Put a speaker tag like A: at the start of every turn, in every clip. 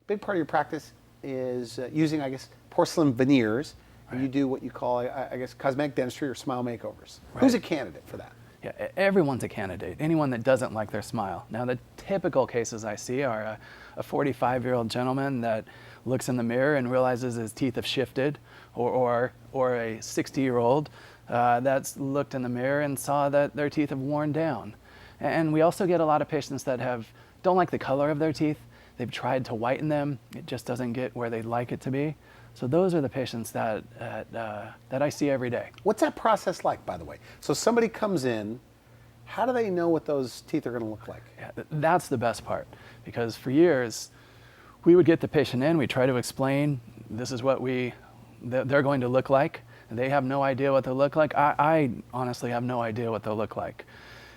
A: big part of your practice is using, I guess, porcelain veneers, and you do what you call, I guess, cosmetic dentistry or smile makeovers.
B: Right.
A: Who's a candidate for that?
B: Yeah, everyone's a candidate, anyone that doesn't like their smile. Now, the typical cases I see are a 45-year-old gentleman that looks in the mirror and realizes his teeth have shifted, or a 60-year-old that's looked in the mirror and saw that their teeth have worn down. And we also get a lot of patients that don't like the color of their teeth. They've tried to whiten them. It just doesn't get where they'd like it to be. So those are the patients that I see every day.
A: What's that process like, by the way? So somebody comes in, how do they know what those teeth are going to look like?
B: Yeah, that's the best part, because for years, we would get the patient in, we try to explain, this is what they're going to look like. They have no idea what they'll look like. I honestly have no idea what they'll look like.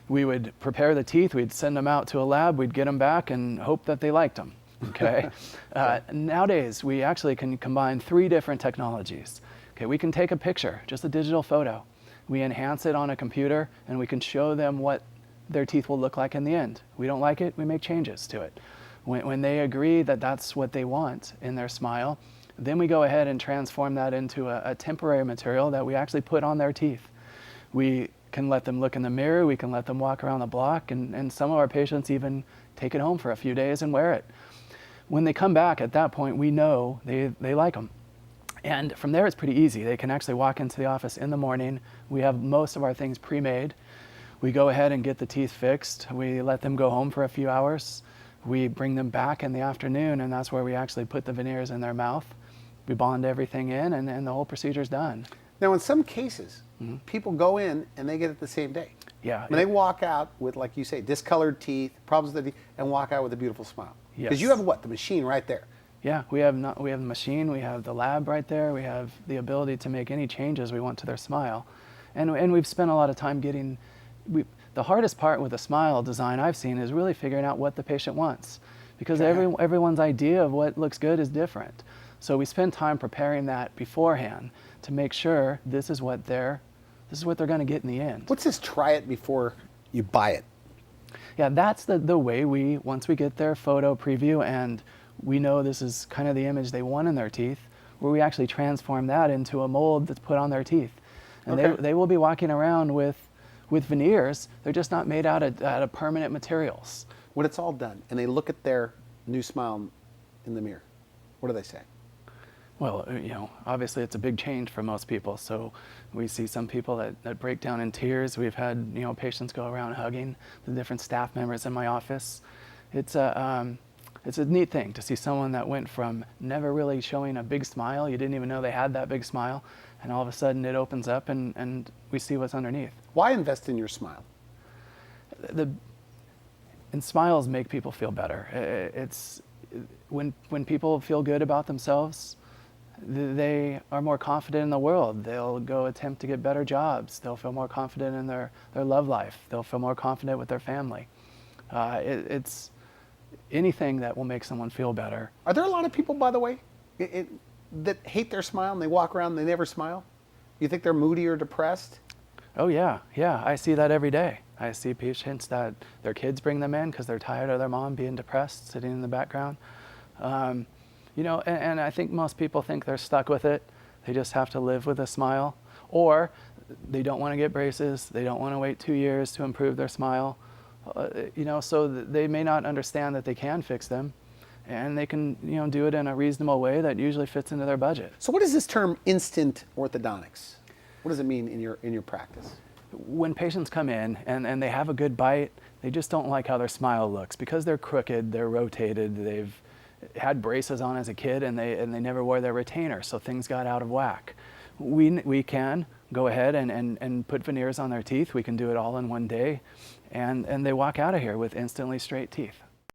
B: We would prepare the teeth, we'd send them out to a lab, we'd get them back and hope that they liked them. Okay. Nowadays, we actually can combine 3 different technologies. Okay, we can take a picture, just a digital photo. We enhance it on a computer, and we can show them what their teeth will look like in the end. We don't like it, we make changes to it. When they agree that that's what they want in their smile, then we go ahead and transform that into a temporary material that we actually put on their teeth. We can let them look in the mirror, we can let them walk around the block, and some of our patients even take it home for a few days and wear it. When they come back at that point, we know they like them. And from there, it's pretty easy. They can actually walk into the office in the morning. We have most of our things pre-made. We go ahead and get the teeth fixed. We let them go home for a few hours. We bring them back in the afternoon, and that's where we actually put the veneers in their mouth. We bond everything in, and the whole procedure's done.
A: Now, in some cases, people go in and they get it the same day.
B: Yeah.
A: When they walk out with, like you say, discolored teeth, problems with the teeth, and walk out with a beautiful smile.
B: Yes.
A: Because you have what? The machine right there.
B: Yeah, we have the machine, we have the lab right there, we have the ability to make any changes we want to their smile. And we've spent a lot of time the hardest part with a smile design I've seen is really figuring out what the patient wants. Because everyone's idea of what looks good is different. So we spend time preparing that beforehand to make sure this is what they're going to get in the end.
A: What's this try it before you buy it?
B: Yeah, that's the way once we get their photo preview and we know this is kind of the image they want in their teeth, where we actually transform that into a mold that's put on their teeth. And
A: okay.
B: they will be walking around with veneers. They're just not made out of permanent materials.
A: When it's all done and they look at their new smile in the mirror, what do they say?
B: Well, obviously it's a big change for most people. So we see some people that break down in tears. We've had, patients go around hugging the different staff members in my office. It's a neat thing to see someone that went from never really showing a big smile, you didn't even know they had that big smile, and all of a sudden it opens up and we see what's underneath.
A: Why invest in your smile?
B: And smiles make people feel better. It's when people feel good about themselves, they are more confident in the world. They'll go attempt to get better jobs. They'll feel more confident in their love life. They'll feel more confident with their family. It's anything that will make someone feel better.
A: Are there a lot of people, by the way, that hate their smile and they walk around and they never smile? You think they're moody or depressed?
B: Oh yeah, I see that every day. I see patients that their kids bring them in because they're tired of their mom being depressed, sitting in the background. And I think most people think they're stuck with it. They just have to live with a smile. Or they don't want to get braces. They don't want to wait 2 years to improve their smile. So they may not understand that they can fix them. And they can, do it in a reasonable way that usually fits into their budget.
A: So what is this term instant orthodontics? What does it mean in your practice?
B: When patients come in and they have a good bite, they just don't like how their smile looks because they're crooked, they're rotated, they've had braces on as a kid and they never wore their retainer, so things got out of whack. We can go ahead and put veneers on their teeth. We can do it all in one day, and they walk out of here with instantly straight teeth.